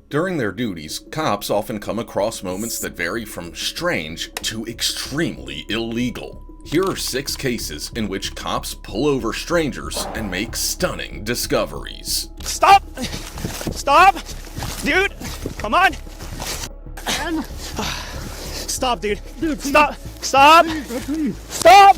During their duties, cops often come across moments that vary from strange to extremely illegal. Here are 6 cases in which cops pull over strangers and make stunning discoveries. Stop! Stop! Dude, come on! Stop, dude. Stop! Stop! Stop!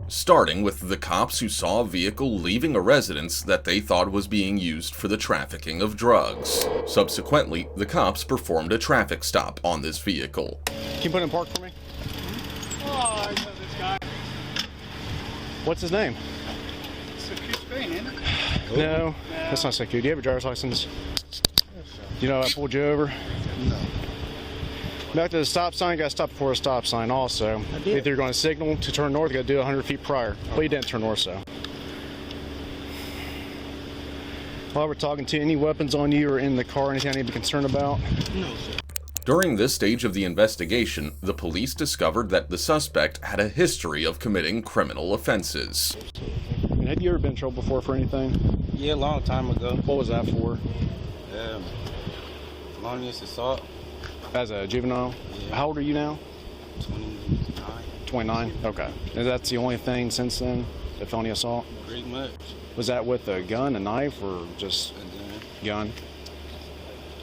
Starting with the cops who saw a vehicle leaving a residence that they thought was being used for the trafficking of drugs. Subsequently, the cops performed a traffic stop on this vehicle. Can you put it in park for me? Oh, I know this guy. What's his name? It's a cute Spain, isn't it? No, that's not so cute. Do you have a driver's license? You know I pulled you over? No. Back to the stop sign, you got to stop before a stop sign also. If you're going to signal to turn north, you got to do it 100 feet prior. Well, you didn't turn north, so. While we're talking to you, any weapons on you or in the car, anything I need to be concerned about? No, sir. During this stage of the investigation, the police discovered that the suspect had a history of committing criminal offenses. I mean, have you ever been in trouble before for anything? Yeah, a long time ago. What was that for? Felonious assault. As a juvenile? Yeah. How old are you now? 29. 29? Okay. And that's the only thing since then? The felony assault? Pretty much. Was that with a gun, a knife, or just gun?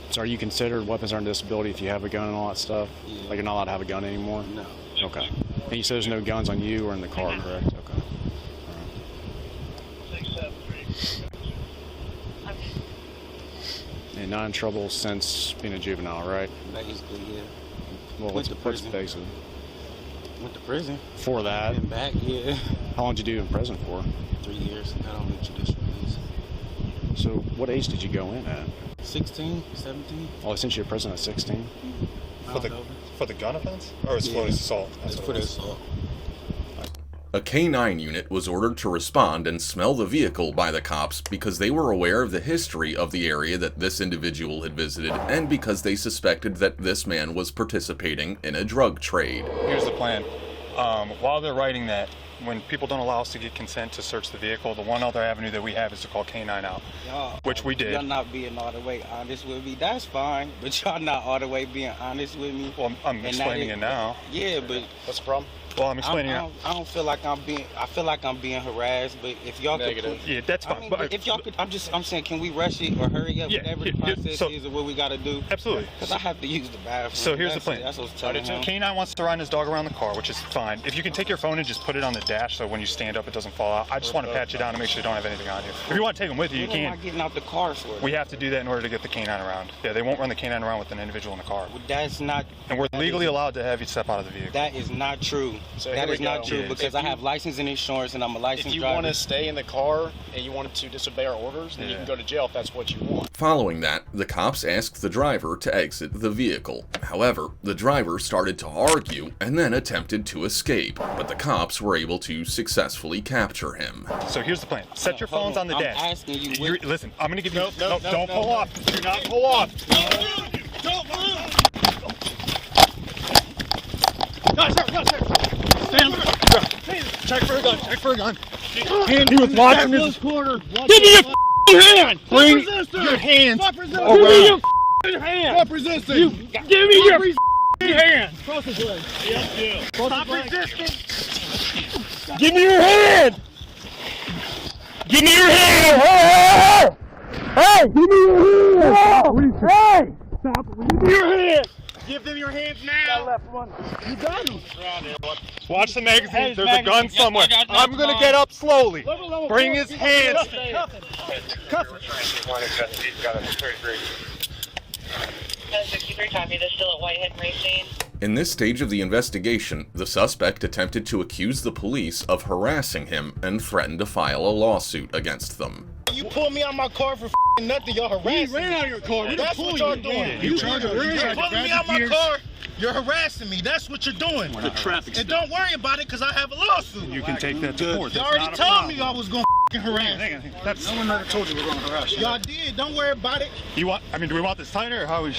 So are you considered weapons on disability if you have a gun and all that stuff? Yeah. Like you're not allowed to have a gun anymore? No. Okay. And you said there's no guns on you or in the car, correct? Okay. And not in trouble since being a juvenile, right? Basically, yeah. Well, Went what's to the prison. basis? Went to prison. For that? Been back, yeah. How long did you do in prison for? 3 years. Got on the judicial release. So what age did you go in at? 16, 17. Oh, they sent you to prison at 16? For the gun offense? Or it's felonious assault? That's for the assault. A K-9 unit was ordered to respond and smell the vehicle by the cops because they were aware of the history of the area that this individual had visited and because they suspected that this man was participating in a drug trade. Here's the plan. While they're writing that, when people don't allow us to get consent to search the vehicle, the one other avenue that we have is to call K-9 out, which we did. Y'all not being all the way honest with me. That's fine, but y'all not all the way being honest with me. Well, I'm explaining it now. Yeah, but What's the problem? Well, I'm explaining it. I don't feel like I'm being. I feel like I'm being harassed. But if y'all Negative. could, Yeah, that's fine. I mean, but if y'all could, I'm saying, can we rush it or hurry up? Yeah, Whatever the process is or what we gotta do. Absolutely. Because I have to use the bathroom. So here's the plan. That's what's telling him. K-9 wants to ride his dog around the car, which is fine. If you can take your phone and just put it on the dash so when you stand up it doesn't fall out. I just want to pat you down and make sure you don't have anything on you. If you want to take them with you, you What am I can. getting out the car for? We have to do that in order to get the K-9 around. Yeah, they won't run the K-9 around with an individual in the car. That's not. And we're legally allowed to have you step out of the vehicle. That is not true. So That here is we not go. true Yeah. because I have license and insurance and I'm a licensed If you driver. want to stay in the car and you wanted to disobey our orders, then you can go to jail if that's what you want. Following that, the cops asked the driver to exit the vehicle. However, the driver started to argue and then attempted to escape, but the cops were able to successfully capture him. So here's the plan. Set your Hold phones on the I'm dash. asking you. You're- listen, I'm going to give you... No, don't pull off. Do not pull off. Check for a gun. Check for a gun. He was watching this. Give me your hand. Bring your hands. Give me your hand. Stop resisting. Give me your hand. Cross his leg. Yeah. Stop resisting. Give me your hand. Give me your hand. Hey! Hey! Give me your hand. Hey! Stop. Give me your hand. Give them your hands now. Left one. You got them. Watch the magazine. There's a gun somewhere. I'm going to get up slowly. Bring his hands. Cuff it. 1063 copy, they're still at Whitehead Racing. In this stage of the investigation, the suspect attempted to accuse the police of harassing him and threatened to file a lawsuit against them. You pulled me out my car for nothing. Y'all harassing me. Ran out of your car. We That's what y'all doing. You pulling me out my car. You're harassing me. That's what you're doing. The traffic And don't worry about it because I have a lawsuit. You can take that to court. You already told me I was going to harass. That's, No one ever told you we were going to harass you. Y'all did. Don't worry about it. do we want this tighter or how is...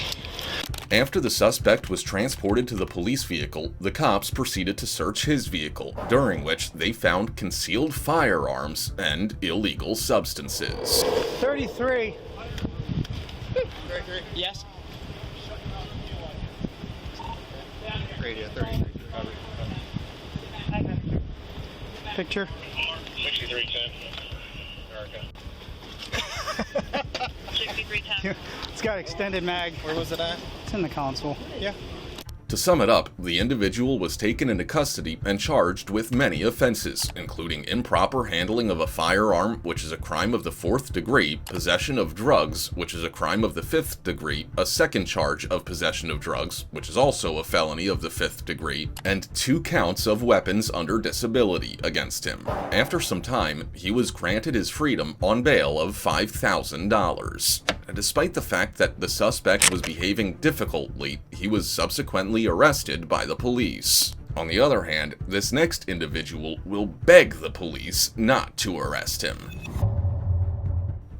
After the suspect was transported to the police vehicle, the cops proceeded to search his vehicle, during which they found concealed firearms and illegal substances. 33. 33? Yes. Radio 33. Picture. 6310. America. 6310. It's got extended mag. Where was it at? It's in the console. Yeah. To sum it up, the individual was taken into custody and charged with many offenses, including improper handling of a firearm, which is a crime of the 4th degree, possession of drugs, which is a crime of the 5th degree, a second charge of possession of drugs, which is also a felony of the 5th degree, and 2 counts of weapons under disability against him. After some time, he was granted his freedom on bail of $5,000. Despite the fact that the suspect was behaving difficultly, he was subsequently arrested by the police. On the other hand, this next individual will beg the police not to arrest him.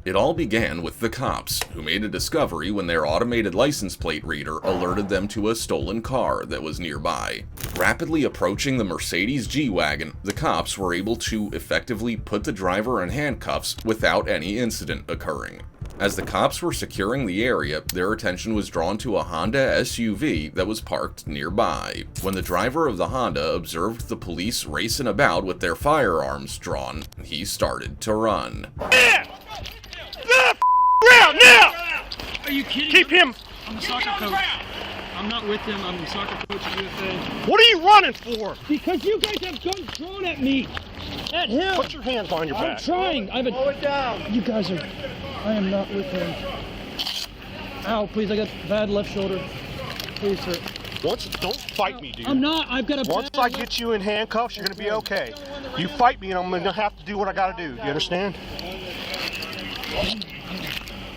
It all began with the cops, who made a discovery when their automated license plate reader alerted them to a stolen car that was nearby. Rapidly approaching the Mercedes G-Wagon, the cops were able to effectively put the driver in handcuffs without any incident occurring. As the cops were securing the area, their attention was drawn to a Honda SUV that was parked nearby. When the driver of the Honda observed the police racing about with their firearms drawn, he started to run. Now! Are you kidding? Keep him! I'm the soccer coach. I'm not with them. I'm the soccer coach at UFA. What are you running for? Because you guys have guns drawn at me. At him. Put your hands on your back. I'm trying. Slow it down. You guys are... I am not with him. Ow, please. I got bad left shoulder. Please, sir. Don't fight me, dude. I'm not. I've got a Once I get you in handcuffs, you're going to be okay. You fight me and I'm going to have to do what I got to do. You understand?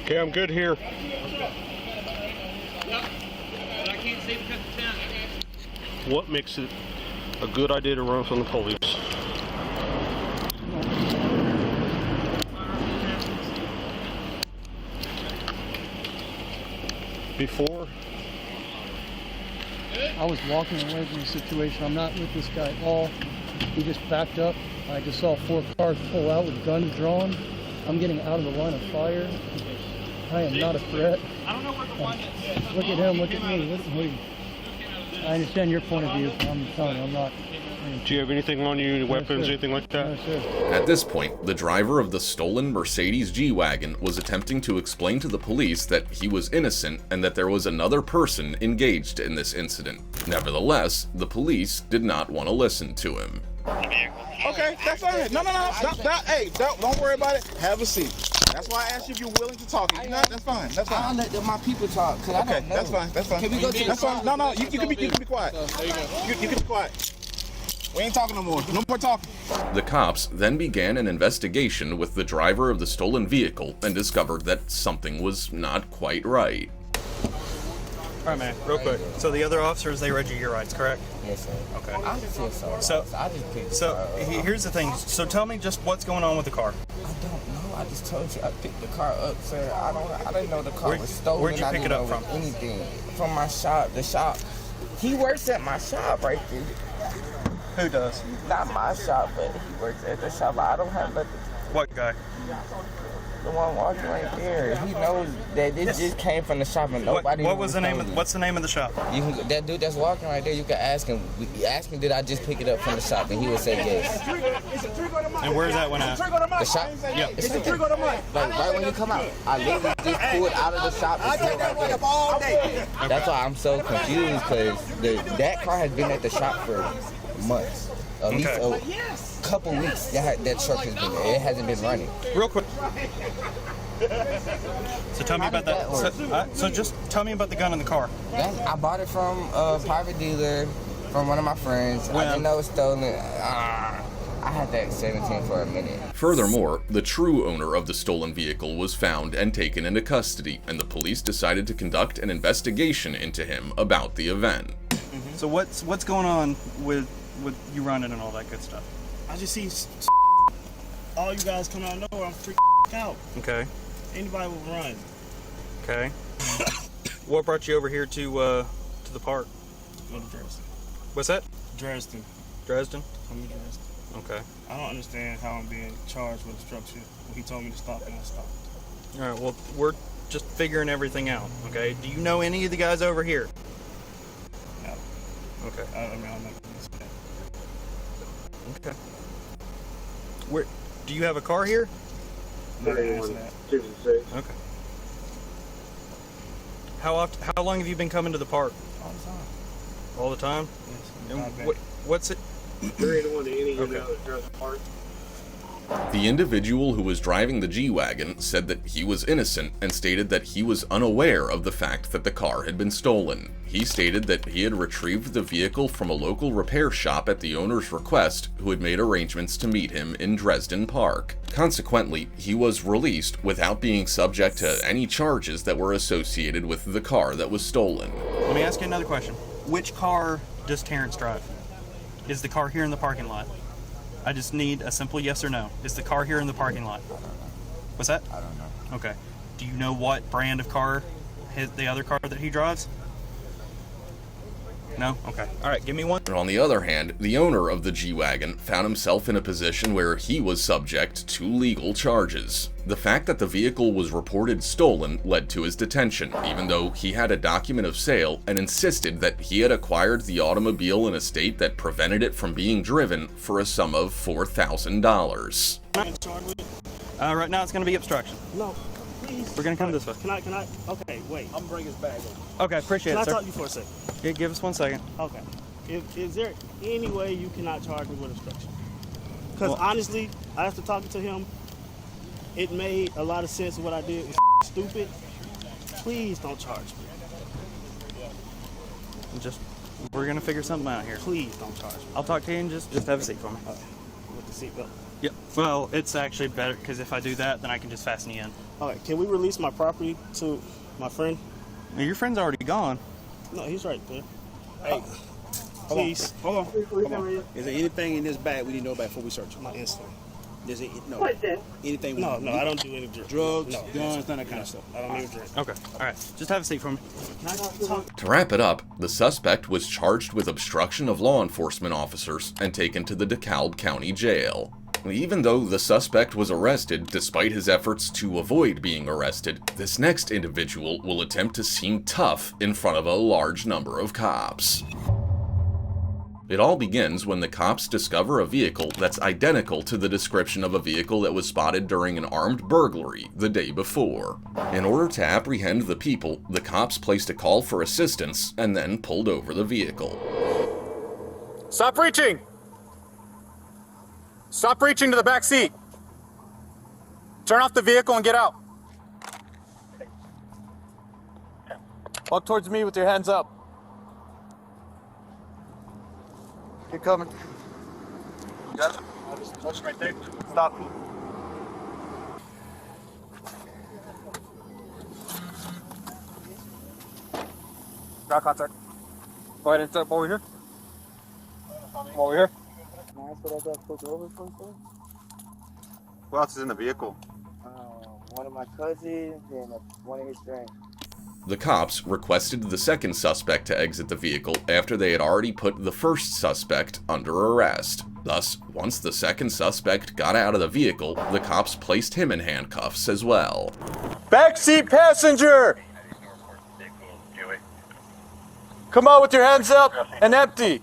Okay, I'm good here. What makes it a good idea to run from the police? Before? I was walking away from the situation. I'm not with this guy at all. He just backed up. I just saw 4 cars pull out with guns drawn. I'm getting out of the line of fire. I am not a threat. I don't know where the one is. Look at him, look at me, look at me. I understand your point of view. I'm telling you, I'm not. Do you have anything on you, any weapons, anything like that? No, sir. At this point, the driver of the stolen Mercedes G-Wagon was attempting to explain to the police that he was innocent and that there was another person engaged in this incident. Nevertheless, the police did not want to listen to him. Okay, that's fine. No. Hey, don't worry about it. Have a seat. That's why I asked you if you're willing to talk. If you're not, that's fine. That's fine. I'll let my people talk, because I don't know. That's fine. That's fine. Can we go to That's fine. No, you can be quiet. You can be quiet. We ain't talking no more. No more talking. The cops then began an investigation with the driver of the stolen vehicle and discovered that something was not quite right. All right, man, real quick. So the other officers, they read you your rights, correct? Yes, sir. Okay. I feel so. So I just picked the car up. Here's the thing. So tell me just what's going on with the car. I don't know. I just told you I picked the car up, sir. I didn't know the car was stolen. Where'd you pick it up from? Anything. From my shop. The shop. He works at my shop right there. Who does? Not my shop, but he works at the shop. I don't have nothing. What guy? The one walking right there. He knows that this just came from the shop and nobody. What was the name? What's the name of the shop? You can, that dude that's walking right there. You can ask him. Ask me, did I just pick it up from the shop? And he would say yes. And where's that one at? The shop? Yeah. It's like right when you come out. I literally just pulled out of the shop. And right there. That's why I'm so confused, because that car has been at the shop for months. At least a couple weeks that truck has been there. It hasn't been running. Real quick. So tell me about that. So just tell me about the gun in the car. I bought it from a private dealer, from one of my friends. I didn't know it was stolen. I had that 17 for a minute. Furthermore, the true owner of the stolen vehicle was found and taken into custody, and the police decided to conduct an investigation into him about the event. So what's going on with you running and all that good stuff? I just see all you guys come out of nowhere. I'm freaking out. Okay. Anybody will run. Okay. What brought you over here to the park? Go to Dresden. What's that? Dresden. Dresden? I'm in Dresden. Okay. I don't understand how I'm being charged with obstruction. When he told me to stop and I stopped. All right. Well, just figuring everything out, okay? Do you know any of the guys over here? No. Okay. I'm not gonna say that. Okay. Where, do you have a car here? I'm not gonna answer that. Okay. How long have you been coming to the park? All the time. All the time? Yes. And what's it? Okay. The individual who was driving the G-Wagon said that he was innocent and stated that he was unaware of the fact that the car had been stolen. He stated that he had retrieved the vehicle from a local repair shop at the owner's request, who had made arrangements to meet him in Dresden Park. Consequently, he was released without being subject to any charges that were associated with the car that was stolen. Let me ask you another question. Which car does Terrence drive? Is the car here in the parking lot? I just need a simple yes or no. Is the car here in the parking lot? What's that? I don't know. Okay. Do you know what brand of car the other car that he drives? No? Okay. All right, give me one. And on the other hand, the owner of the G-Wagon found himself in a position where he was subject to legal charges. The fact that the vehicle was reported stolen led to his detention, even though he had a document of sale and insisted that he had acquired the automobile in a state that prevented it from being driven for a sum of $4,000. Right now it's going to be obstruction. No, please. We're going to come this way. Can I? Okay, wait. I'm gonna bring his bag over. Okay, appreciate Can it, sir. I talk to you for a second? Yeah, give us 1 second. Okay. Is there any way you cannot charge me with obstruction? Because honestly, after talking to him, it made a lot of sense of what I did was stupid. Please don't charge me. We're going to figure something out here. Please don't charge me. I'll talk to you and just have a seat for me. With the seatbelt. Yep. Well, it's actually better because if I do that, then I can just fasten you in. All right. Can we release my property to my friend? Well, your friend's already gone. No, he's right there. Hey, please. Hold on. Is there anything in this bag we need to know about before we search it? My instant. Does it, no. Anything? No, I don't do any drugs. Drugs, no, guns, none of that kind of stuff. I don't need a drink. Okay. All right. Just have a seat for me. Can I talk? To wrap it up, the suspect was charged with obstruction of law enforcement officers and taken to the DeKalb County Jail. Even though the suspect was arrested, despite his efforts to avoid being arrested, this next individual will attempt to seem tough in front of a large number of cops. It all begins when the cops discover a vehicle that's identical to the description of a vehicle that was spotted during an armed burglary the day before. In order to apprehend the people, the cops placed a call for assistance and then pulled over the vehicle. Stop reaching! Stop reaching to the back seat. Turn off the vehicle and get out. Walk towards me with your hands up. Keep coming. Got it? Just right there. Stop. Got contact. Go ahead and step over here. Come over here. Who else is in the vehicle? One of my cousins and one of his friends. The cops requested the second suspect to exit the vehicle after they had already put the first suspect under arrest. Thus, once the second suspect got out of the vehicle, the cops placed him in handcuffs as well. Backseat passenger! Come out with your hands up and empty.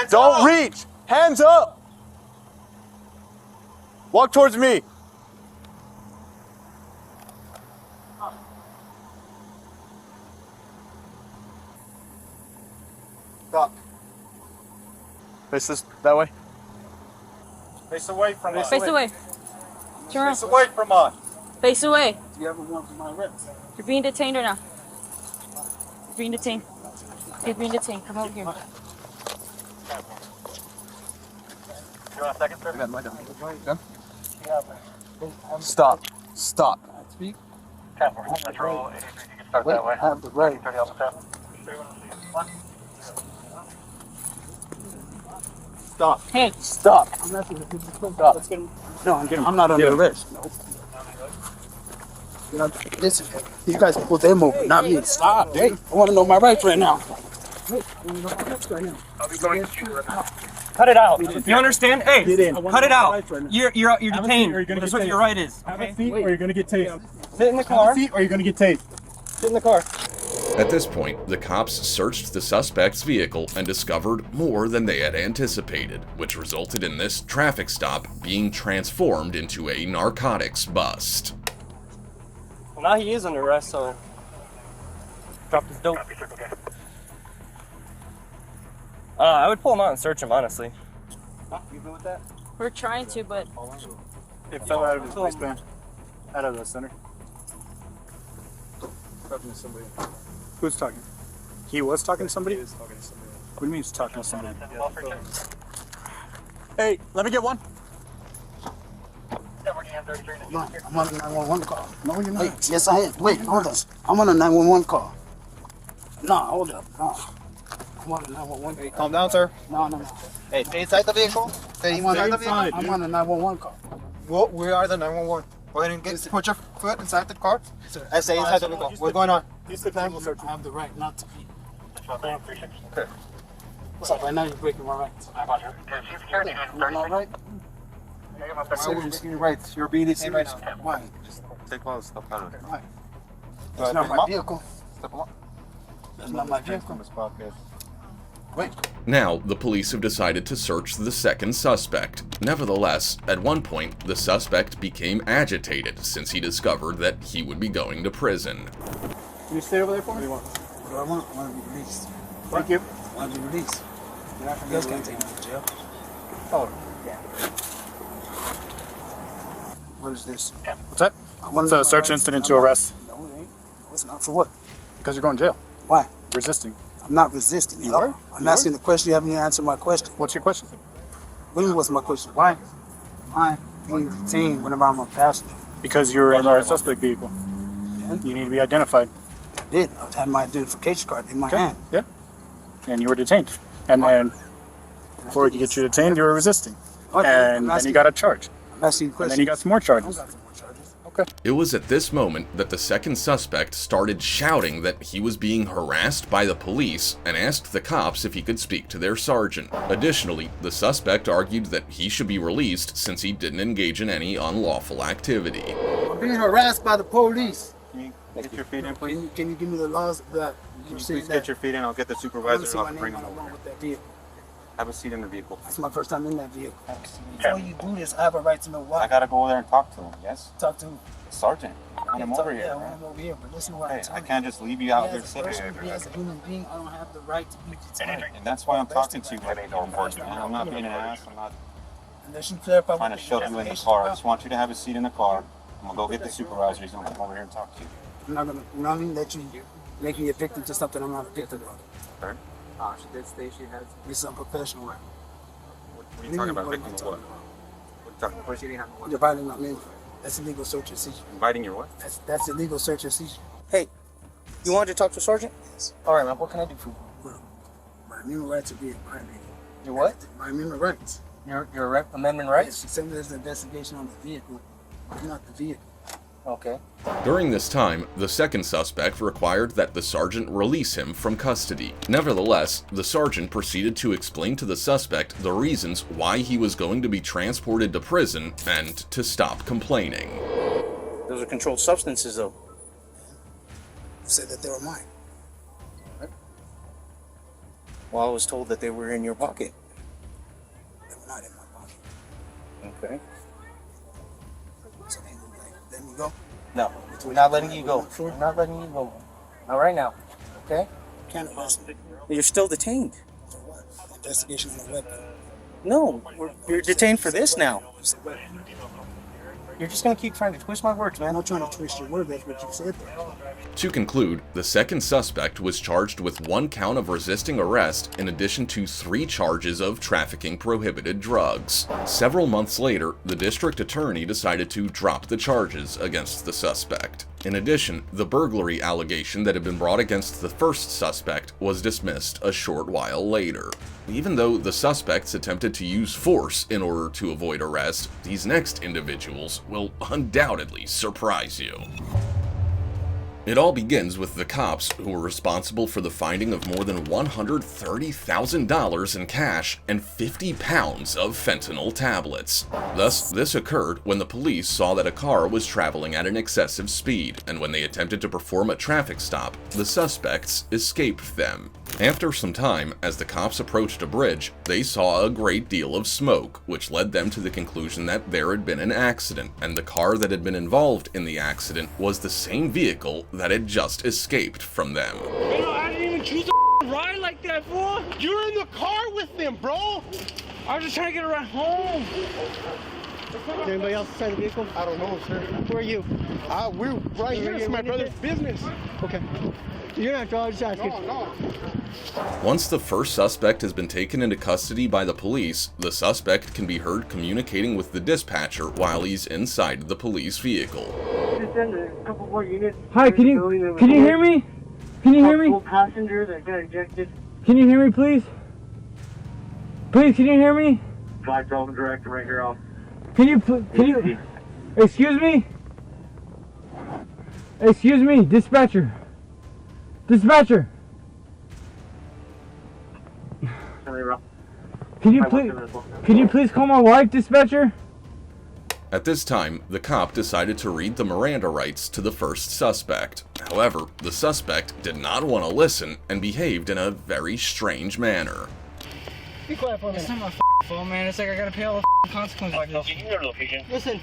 Don't reach! Hands up! Walk towards me. Stop. Face this that way. Face away from us. Face away. Turn around. Face away from us. Face away. Do you ever want for my arrest? You're being detained right now. You're being detained. You're being detained. Come over here. You want a second, sir? Stop. Stop. Speak. Patrol 83, you can start that way. Have the right. 30 off the Stop. Hey. Stop. I'm not going to Stop. No, I'm not under arrest. No. You know, listen, you guys pull them over, not me. Stop. Hey, I want to know my rights right now. Hey, I want to know my rights right now. I'll be going to you right now. Cut it out. You understand? Hey, Get in. cut it out. You're Have a seat detained. or you're gonna That's get what your tased. right is. Have a Okay? seat or you're gonna get tased. Sit in the Have car. a seat or you're gonna get tased. Sit in the car. At this point, the cops searched the suspect's vehicle and discovered more than they had anticipated, which resulted in this traffic stop being transformed into a narcotics bust. Well, now he is under arrest, so dropped his dope. I would pull him out and search him, honestly. You good with that? We're trying to, but It fell out of his waistband. Out of the center. Talking to somebody. Who's talking? He was talking to somebody? He was talking to somebody. What do you mean he's talking to somebody? Hey, let me get one. No, I'm on a 911 call. No, you're not. Wait, yes, I am. Wait, hold on. I'm on a 911 call. No, hold up. No. I'm on a 911 call. Calm down, sir. No. Hey, stay inside the vehicle. Stay inside the vehicle. I'm on a 911 call. Well, we are the 911. Go ahead and put your foot inside the car. I say inside the vehicle. What's going on? I have the right not to be. Okay. What's up? Right now you're breaking my rights. I'm not right. Seriously, your rights. You're being detained right now. Why? Take all the stuff out of it. Why? It's not my vehicle. Step them up. It's not my vehicle. Wait. Now, the police have decided to search the second suspect. Nevertheless, at one point, the suspect became agitated since he discovered that he would be going to prison. Can you stay over there for me? What do I want? I want to be released. Thank you. I want to be released. You guys can't take me to jail. Oh, Yeah. What is this? What's that? It's a search incident to arrest. No, it ain't. What's not for what? Because you're going to jail. Why? Resisting. I'm not resisting. You are? I'm asking the question. You haven't even answered my question. What's your question? What do you mean, what's my question? Why? Why being detained whenever I'm a passenger? Because you're in our suspect vehicle. Yeah. You need to be identified. I did. I had my identification card in my hand. Yeah. And you were detained. And then, before we could get you detained, you were resisting. Okay, And then you got a charge. I'm asking you And questions. then you got some more charges. Okay. It was at this moment that the second suspect started shouting that he was being harassed by the police and asked the cops if he could speak to their sergeant. Additionally, the suspect argued that he should be released since he didn't engage in any unlawful activity. I'm being harassed by the police. Can you get your feet in, please? Can you give me the laws that Can you you say please that? get your feet in? I'll get the I want to supervisor see and my I'll bring name him on over. with that vehicle. Have a seat in the vehicle. It's my first time in that vehicle. Before you do this, I have a right to know why. I gotta go over there and talk to him, yes? Talk to who? Sergeant, I want him over here. Yeah, I want him over here, but listen to what I'm Hey, I telling you. can't just leave you out Me here as a sitting person, me here. as a human being, I don't have the right to be detained. And that's why I'm talking to you, law enforcement. I'm not being an ass. I'm not Unless you clarify trying what to the shove you in the investigation car. I about. just want you to have a seat in the car. I'm gonna go get the supervisor. He's gonna come over here and talk to you. I'm not gonna, you know what I mean? Let you make me a victim to something I'm not a victim of. Sorry? She did say she has. It's unprofessional. Right? What are you talking about, victim of what? What are you talking about? You're violating my name. That's illegal search and seizure. Inviting your what? That's illegal search and seizure. Hey, you wanted to talk to Sergeant? All right, man. What can I do for you? Well, my amendment rights are being violated. Your what? My amendment rights. Your amendment rights? Simply there's an investigation on the vehicle, not the vehicle. Okay. During this time, the second suspect required that the sergeant release him from custody. Nevertheless, the sergeant proceeded to explain to the suspect the reasons why he was going to be transported to prison and to stop complaining. Those are controlled substances, though. You said that they were mine. Well, I was told that they were in your pocket. They were not in my pocket. Okay. So they let me go. No, we're not letting you go. We're not letting you go. Not right now. Okay? Can't arrest me. You're still detained. For what? Investigation on a weapon. No, you're detained for this now. You're just gonna keep trying to twist my words, man. I'm not trying to twist your word. That's what you said there. To conclude, the second suspect was charged with 1 count of resisting arrest in addition to 3 charges of trafficking prohibited drugs. Several months later, the district attorney decided to drop the charges against the suspect. In addition, the burglary allegation that had been brought against the first suspect was dismissed a short while later. Even though the suspects attempted to use force in order to avoid arrest, these next individuals will undoubtedly surprise you. It all begins with the cops who were responsible for the finding of more than $130,000 in cash and 50 pounds of fentanyl tablets. Thus, this occurred when the police saw that a car was traveling at an excessive speed, and when they attempted to perform a traffic stop, the suspects escaped them. After some time, as the cops approached a bridge, they saw a great deal of smoke, which led them to the conclusion that there had been an accident, and the car that had been involved in the accident was the same vehicle that had just escaped from them. You know, I didn't even choose to ride like that, fool. You're in the car with them, bro. I was just trying to get a ride home. Is anybody else inside the vehicle? I don't know, sir. Who are you? We're right here. It's my brother's business. Okay. You're not driving, just asking. No. Once the first suspect has been taken into custody by the police, the suspect can be heard communicating with the dispatcher while he's inside the police vehicle. Hi, can you hear me? Can you hear me? Passenger that got ejected. Can you hear me, please? Please, can you hear me? Flight development director right here off. Can you, excuse me? Excuse me, dispatcher. Dispatcher. Can you please call my wife, dispatcher? At this time, the cop decided to read the Miranda rights to the first suspect. However, the suspect did not want to listen and behaved in a very strange manner. Be quiet for a minute. It's not my fault, man. It's like I gotta pay all the consequences. Listen,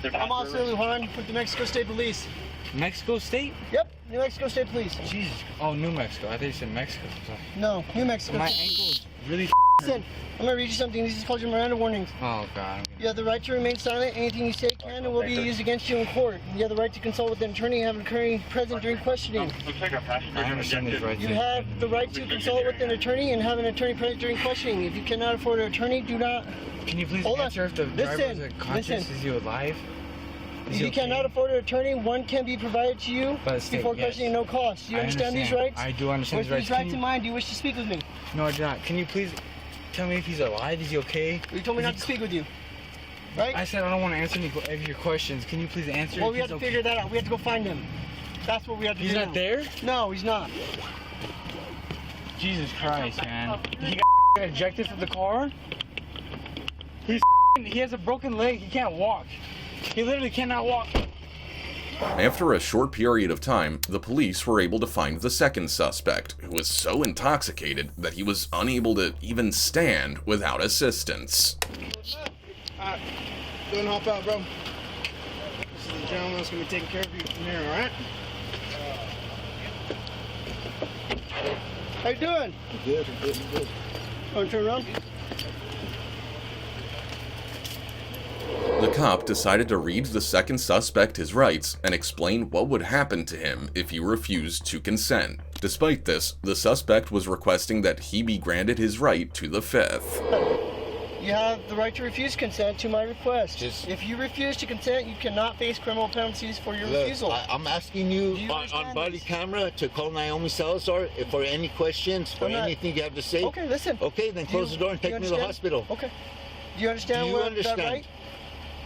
I'm Officer Lujan with the Mexico State Police. Mexico State? Yep, New Mexico State Police. Jesus. Oh, New Mexico. I thought you said Mexico. Sorry. No, New Mexico. My ankle is really. Listen, I'm gonna read you something. These is called your Miranda warnings. Oh, God. You have the right to remain silent. Anything you say can and will be used against you in court. You have the right to consult with an attorney and have an attorney present during questioning. I understand these rights. You have the right to consult with an attorney and have an attorney present during questioning. If you cannot afford an attorney, do not. Can you please answer if the driver is conscious? Is he alive? If you cannot afford an attorney, one can be provided to you before questioning, no cost. Do you understand these rights? I do understand these rights. With these rights in mind, do you wish to speak with me? No, I do not. Can you please tell me if he's alive? Is he okay? You told me not to speak with you, right? I said I don't want to answer any of your questions. Can you please answer? Well, we have to figure that out. We have to go find him. That's what we have to do. He's not there? No, he's not. Jesus Christ, man. He got ejected from the car? He has a broken leg. He can't walk. He literally cannot walk. After a short period of time, the police were able to find the second suspect, who was so intoxicated that he was unable to even stand without assistance. Alright, go and hop out, bro. This is the gentleman that's going to be taking care of you from here, alright? How you doing? Good. Want to turn around? The cop decided to read the second suspect his rights and explain what would happen to him if he refused to consent. Despite this, the suspect was requesting that he be granted his right to the fifth. You have the right to refuse consent to my request. If you refuse to consent, you cannot face criminal penalties for your refusal. I'm asking you on body camera to call Naomi Salazar for any questions, for anything you have to say. Okay, listen. Okay, then close the door and take me to the hospital. Okay. Do you understand that right?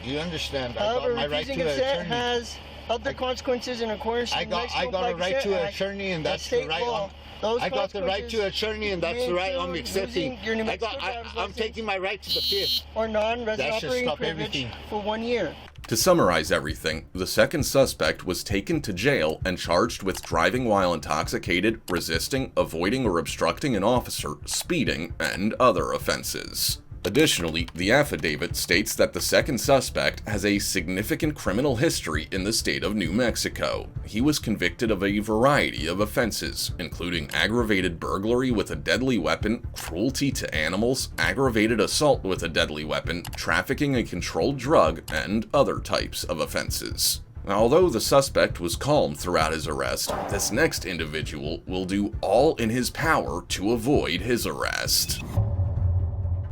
You understand. However, I got my right to refusing an consent attorney. has other consequences in accordance with Mexico I got a right to an Act. attorney, and that's state the right. law. Those I got the right to an attorney, and that's the right I'm include accepting. losing your New Mexico driver's I'm license taking my right to the fifth. or non-resident That should operating stop privilege everything. for 1 year. To summarize everything, the second suspect was taken to jail and charged with driving while intoxicated, resisting, avoiding or obstructing an officer, speeding, and other offenses. Additionally, the affidavit states that the second suspect has a significant criminal history in the state of New Mexico. He was convicted of a variety of offenses, including aggravated burglary with a deadly weapon, cruelty to animals, aggravated assault with a deadly weapon, trafficking a controlled drug, and other types of offenses. Although the suspect was calm throughout his arrest, this next individual will do all in his power to avoid his arrest.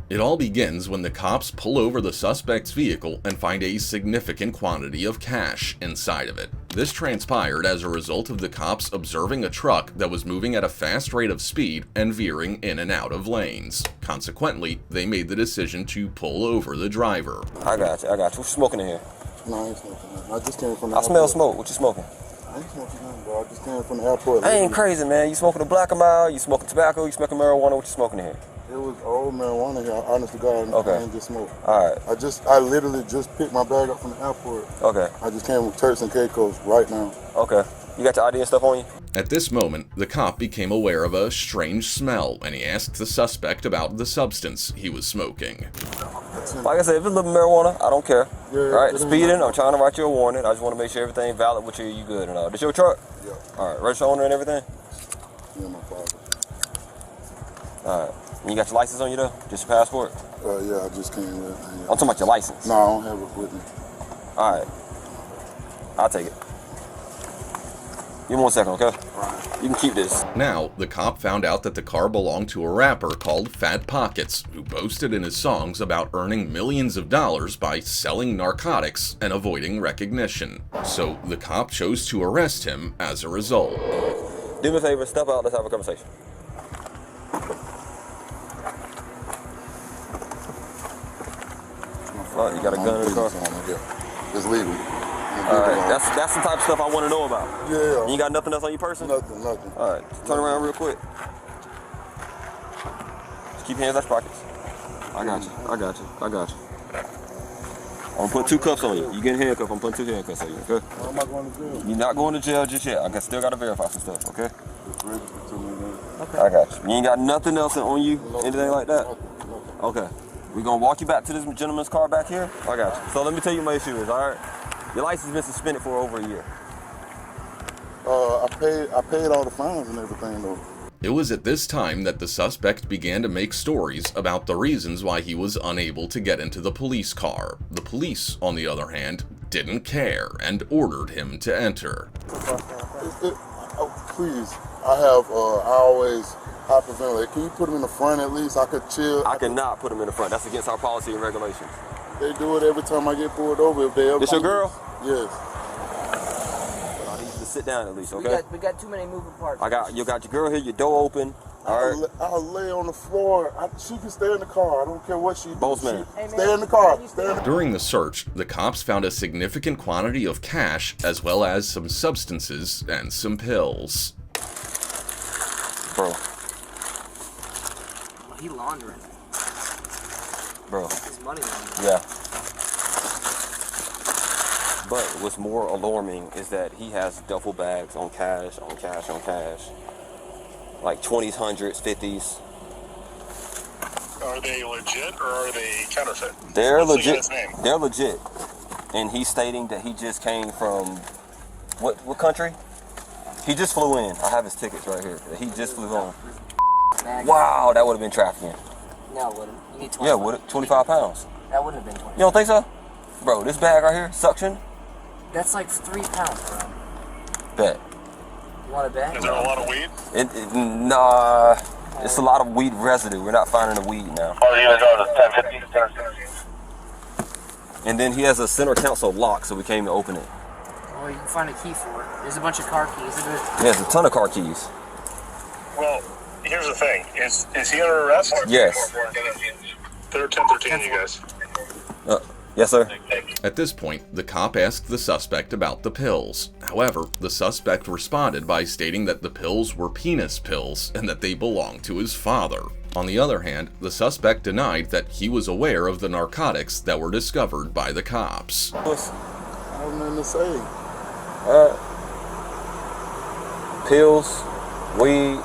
It all begins when the cops pull over the suspect's vehicle and find a significant quantity of cash inside of it. This transpired as a result of the cops observing a truck that was moving at a fast rate of speed and veering in and out of lanes. Consequently, they made the decision to pull over the driver. I got you. What you smoking in here? No, I ain't smoking. I just came from the I smell smoke. What you smoking? I ain't smoking nothing, bro. I just came from the airport. I ain't crazy, man. You smoking a black and mild? You smoking tobacco? You smoking marijuana? What you smoking in here? It was old marijuana here. Honest to God, Okay. I ain't just smoke. All right. I literally just picked my bag up from the airport. Okay. I just came with Turks and Caicos right now. Okay. You got your ID and stuff on you? At this moment, the cop became aware of a strange smell, and he asked the suspect about the substance he was smoking. Like I said, if it's a little marijuana, I don't care. Yeah, all right, speeding, I'm trying to write you a warning. I just want to make sure everything valid with you, you good and all. This your truck? Yeah. All right, register owner and everything? Yeah, my father. All right. You got your license on you though? Just your passport? Yeah, I just came with. I'm talking about your license. No, I don't have it with me. All right. I'll take it. Give me 1 second, okay? You can keep this. Now, the cop found out that the car belonged to a rapper called Fat Pockets, who boasted in his songs about earning millions of dollars by selling narcotics and avoiding recognition. So, the cop chose to arrest him as a result. Do me a favor, step out, let's have a conversation. Oh, you got a gun in the car? It's legal. Alright, that's the type of stuff I want to know about. Yeah. You ain't got nothing else on your person? Nothing. Alright, turn around real quick. Just keep your hands out your pockets. I got you. I'm gonna put 2 cuffs on you. You getting handcuffed, I'm putting 2 handcuffs on you, okay? Why am I going to jail? You're not going to jail just yet. I still gotta verify some stuff, okay? I got you. You ain't got nothing else on you? Anything like that? Okay. We're gonna walk you back to this gentleman's car back here. I got you. So let me tell you what my issue is, alright? Your license has been suspended for over a year. I paid all the fines and everything though. It was at this time that the suspect began to make stories about the reasons why he was unable to get into the police car. The police, on the other hand, didn't care and ordered him to enter. Please, I always hyperventilate. Can you put him in the front at least? I could chill. I cannot put him in the front. That's against our policy and regulations. They do it every time I get pulled over. If they ever. This your girl? Yes. I need you to sit down at least, okay? We got too many moving parts. You got your girl here, your door open. All right. I'll lay on the floor. She can stay in the car. I don't care what she does. Both men. Stay in the car. During the search, the cops found a significant quantity of cash as well as some substances and some pills. Bro. He laundering. Bro. His money laundering. Yeah. But what's more alarming is that he has duffel bags on cash, on cash, on cash. Like 20s, 100s, 50s. Are they legit or are they counterfeit? They're What's the legit. guy's name? They're legit. And he's stating that he just came from what country? He just flew in. I have his tickets right here. He just flew home. Wow, that would have been trafficking. No, it wouldn't. You need 25. Yeah, would it? 25 pounds. That wouldn't have been 25. You don't think so? Bro, this bag right here, suction. That's like 3 pounds, bro. Bet. You want a bag? Is there a lot of weed? Nah, it's a lot of weed residue. We're not finding the weed now. Oh, you gonna go to 1050? And then he has a center console lock, so we can't even open it. Well, you can find a key for it. There's a bunch of car keys. He has a ton of car keys. Well, here's the thing. Is he under arrest? Yes. They're 1013, you guys. Yes, sir. At this point, the cop asked the suspect about the pills. However, the suspect responded by stating that the pills were penis pills and that they belonged to his father. On the other hand, the suspect denied that he was aware of the narcotics that were discovered by the cops. I have nothing to say. Pills, weed,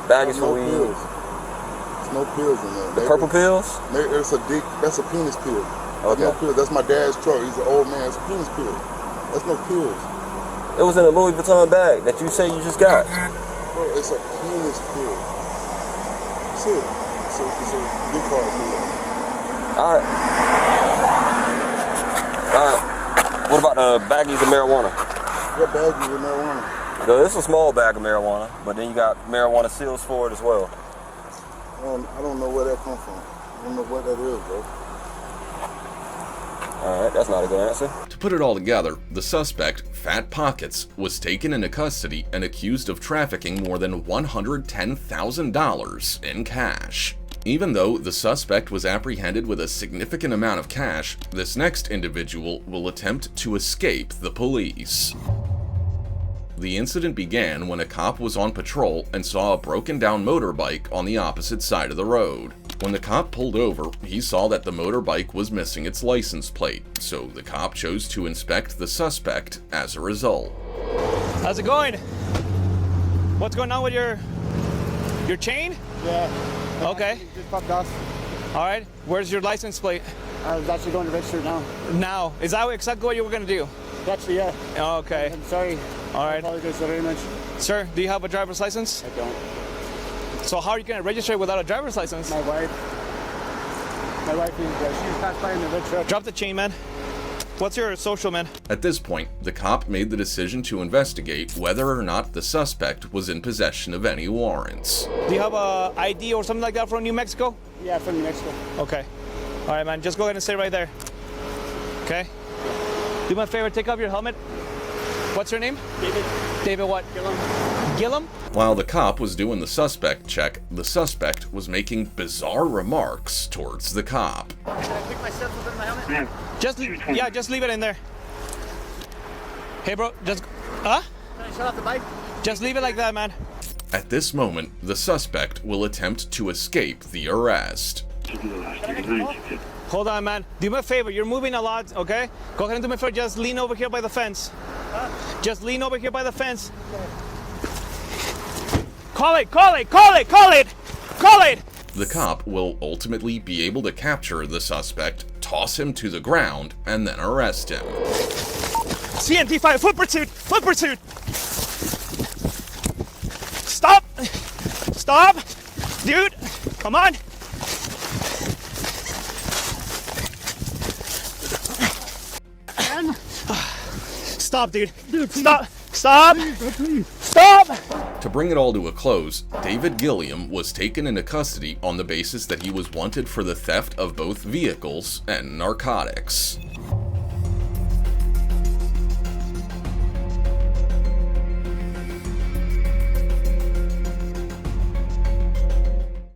baggies for weed. Pills. There's no pills in there. The purple pills? That's a penis pill. Okay. No pills. That's my dad's truck. He's an old man. It's a penis pill. That's no pills. It was in a Louis Vuitton bag that you say you just got. Bro, it's a penis pill. That's it. It's a big car pill. Alright. What about the baggies of marijuana? What baggies of marijuana? This is a small bag of marijuana, but then you got marijuana seals for it as well. I don't know where that come from. I don't know what that is, bro. Alright, that's not a good answer. To put it all together, the suspect, Fat Pockets, was taken into custody and accused of trafficking more than $110,000 in cash. Even though the suspect was apprehended with a significant amount of cash, this next individual will attempt to escape the police. The incident began when a cop was on patrol and saw a broken down motorbike on the opposite side of the road. When the cop pulled over, he saw that the motorbike was missing its license plate, so the cop chose to inspect the suspect as a result. How's it going? What's going on with your chain? Yeah. Okay. Just popped off. All right. Where's your license plate? I was actually going to register now. Now. Is that exactly what you were going to do? Actually, yeah. Oh, okay. I'm sorry. All right. I apologize very much. Sir, do you have a driver's license? I don't. So how are you going to register without a driver's license? My wife she passed by in the red truck. Drop the chain, man. What's your social, man? At this point, the cop made the decision to investigate whether or not the suspect was in possession of any warrants. Do you have a ID or something like that from New Mexico? Yeah, from New Mexico. Okay. All right, man. Just go ahead and stay right there. Okay? Do me a favor, take off your helmet. What's your name? David. David what? Gillum? While the cop was doing the suspect check, the suspect was making bizarre remarks towards the cop. Can I pick my stuff up in my helmet? Just leave it in there. Hey, bro, just, Can I shut off the bike? Just leave it like that, man. At this moment, the suspect will attempt to escape the arrest. Hold on, man. Do me a favor. You're moving a lot, okay? Go ahead and do me a favor. Just lean over here by the fence. Just lean over here by the fence. Call it! The cop will ultimately be able to capture the suspect, toss him to the ground, and then arrest him. CNT5, foot pursuit! Stop! Dude, come on! Stop, dude. Stop! Please. Stop! To bring it all to a close, David Gilliam was taken into custody on the basis that he was wanted for the theft of both vehicles and narcotics.